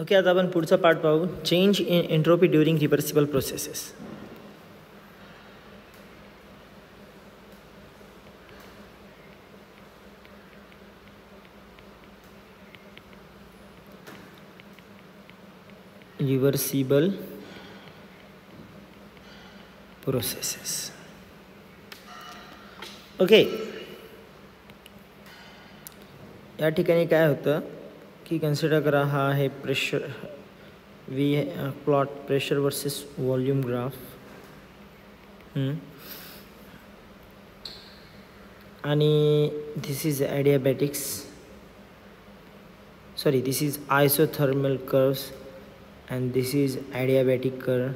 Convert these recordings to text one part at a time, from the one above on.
Okay, आता आपण पुढचा पार्ट पाहू. Change in entropy during reversible processes. Reversible processes. Okay, या ठिकाणी काय होतं की कन्सिडर करा, हा आहे pressure. We plot pressure versus volume graph. आणि this is adiabatics, sorry this is isothermal curves and this is adiabatic curve.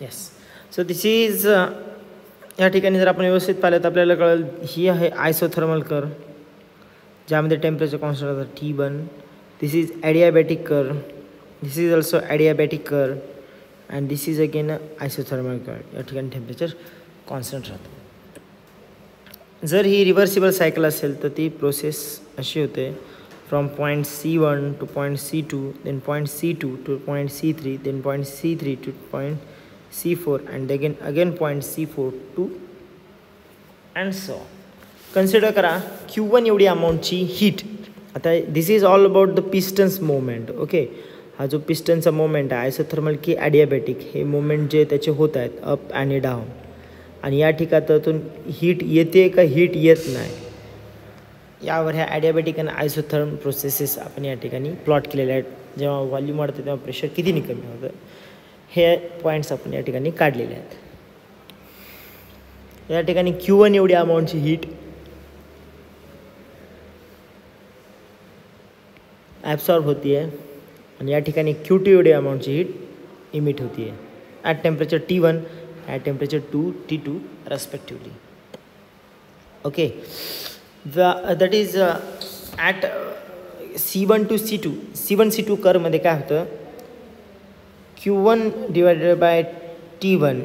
Yes, so this is या ठिकाणी जर आपण व्यवस्थित पाहिलं तर आपल्याला कळेल, ही आहे आयसोथर्मल कर्व ज्यामध्ये टेम्परेचर कॉन्स्टंट होतं T1. This is adiabatic curve, this is also adiabatic curve and this is again isothermal curve. या ठिकाणी टेम्परेचर कॉन्स्टंट राहतं. जर ही रिव्हर्सिबल सायकल असेल तर ती प्रोसेस अशी होते, from point C1 to point C2, then point C2 to point C3, then point C3 to point C4 and again point C4 to and so on. Consider करा Q1 एवढी अमाऊंटची heat. आता this is all about the pistons moment. Okay, हा जो पिस्टनचा moment आहे isothermal की adiabatic, हे मोमेंट जे त्याचे होत आहेत अप आणि डाऊन, आणि या ठिकाणातून हीट येते का हीट येत नाही, यावर ह्या ॲडियाबॅटिक आणि आयसोथर्म प्रोसेसेस आपण या ठिकाणी प्लॉट केलेल्या आहेत. जेव्हा व्हॉल्यूम वाढतं तेव्हा प्रेशर किती कमी होतं, हे पॉईंट्स आपण या ठिकाणी काढलेले आहेत. या ठिकाणी Q1 एवढी अमाऊंटची हीट ॲब्सॉर्ब होती आहे आणि या ठिकाणी Q2 एवढी अमाऊंटची हीट इमिट होती आहे at temperature T1, at temperature T2 respectively. Okay, that is at C1 to C2. C1 C2 कर्वमध्ये काय होतं, Q1 डिवायडेड बाय T1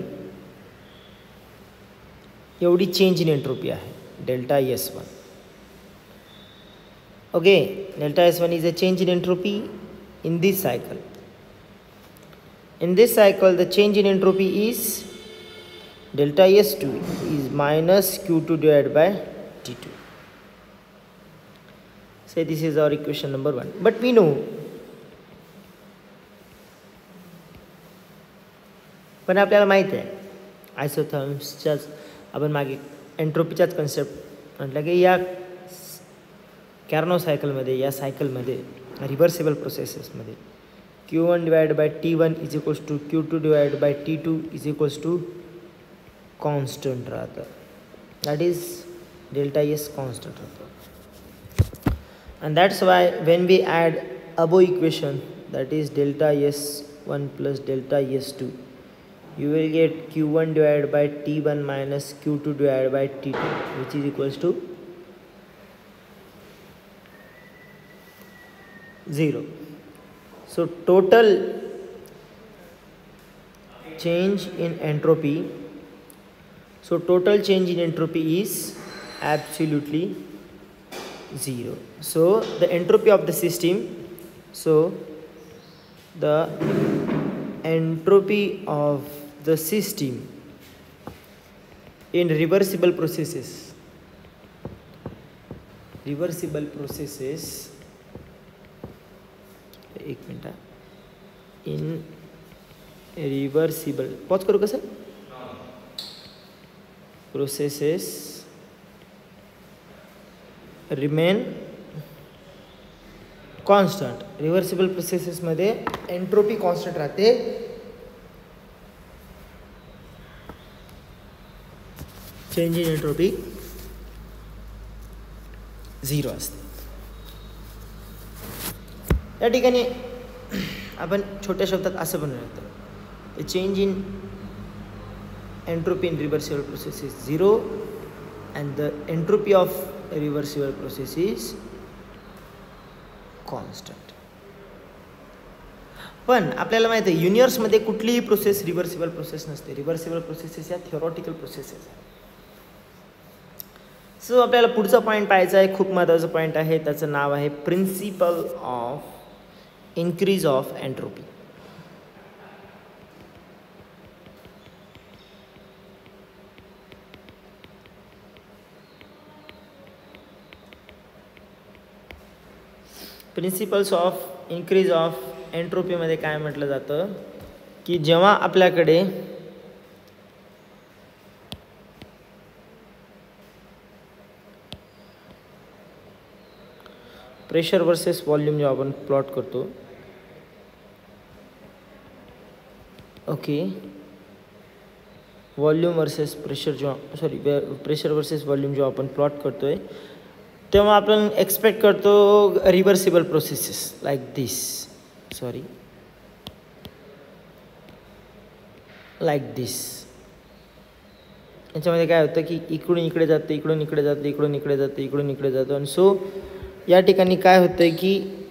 एवढी चेंज इन एंट्रोपी आहे, delta S1. Okay, delta S1 is a change in entropy in this cycle. In this cycle the change in entropy is delta S2 is minus Q2 divided by T2. Say this is our equation number 1. But we know, पण आपल्याला माहीत आहे आयसोथर्म्सच्याच आपण मागे एंट्रोपीच्याच concept म्हटलं की या कॅर्नो सायकलमध्ये, या सायकलमध्ये reversible प्रोसेसेसमध्ये Q1 divided by T1 is equals to Q2 divided by T2 is equals to constant राहतं, that is delta S constant राहतं. And that's why when we add above equation, that is delta S1 plus delta S2, you will get Q1 divided by T1 minus Q2 divided by T2, which is equals to 0. So total change in entropy, is absolutely 0. So the entropy of the system, the entropy of the system in reversible processes, एक minute, in reversible pause करू कसं processes remain constant. Reversible प्रोसेसेसमध्ये entropy constant राहते. Change in entropy 0 असते. या ठिकाणी आपण छोट्या शब्दात असं बनवू शकतो, the change in entropy in reversible process is 0 and the entropy of reversible process is constant. पण आपल्याला माहिती आहे युनिवर्समध्ये कुठलीही प्रोसेस रिव्हर्सिबल प्रोसेस नसते. रिव्हर्सिबल प्रोसेसेस या थिओरॉटिकल प्रोसेसेस आहेत. सो आपल्याला पुढचा पॉईंट पाहायचा आहे, खूप महत्त्वाचा पॉईंट आहे. त्याचं नाव आहे principle of increase of entropy. Principles of increase of एंट्रोपीमध्ये काय म्हटलं जातं की जेव्हा आपल्याकडे प्रेशर वर्सेस वॉल्यूम जेव्हा आपण प्लॉट करतो, ओके, वॉल्यूम वर्सेस प्रेशर जेव्हा प्रेशर वर्सेस वॉल्यूम जेव्हा आपण प्लॉट करतोय तेव्हा आपण एक्सपेक्ट करतो reversible processes like this, like this. याच्यामध्ये काय होतं की इकडून इकडे जातं, इकडून इकडे जातं, इकडून इकडे जातं, इकडून इकडे जातं. आणि सो या ठिकाणी काय होतं आहे की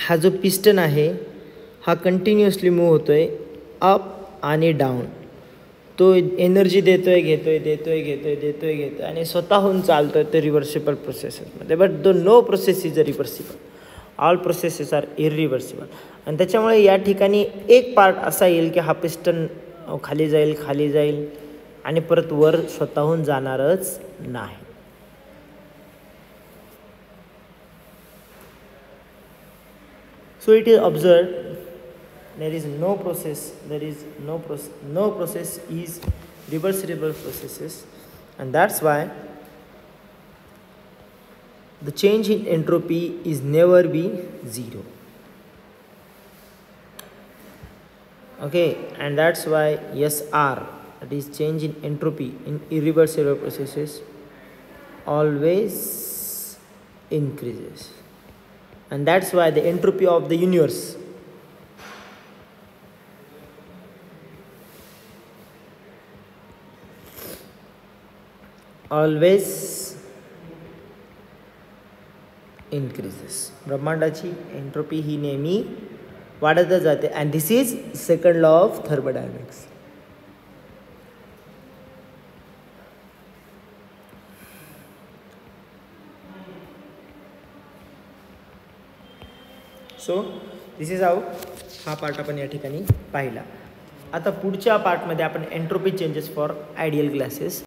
हा जो पिस्टन आहे हा कंटिन्युअसली मूव्ह होतो आहे अप आणि डाऊन. तो एनर्जी देतोय घेतोय आणि स्वतःहून चालतोय ते रिव्हर्सिबल प्रोसेसेसमध्ये. But no process is a reversible, all processes are irreversible. आणि त्याच्यामुळे या ठिकाणी एक पार्ट असा येईल की हा पिस्टन खाली जाईल आणि परत वर स्वतःहून जाणारच नाही. So it is observed there is no process is reversible processes, and that's why the change in entropy is never be 0. Okay, and that's why SR, that is change in entropy in irreversible processes, always increases. And that's why the entropy of the universe always increases. ब्रह्मांडाची entropy ही नेहमी वाढतच जाते. and this is second law of thermodynamics. So this is how हा part आपण या ठिकाणी पाहिला. आता पुढच्या पार्टमध्ये आपण entropy changes for ideal gases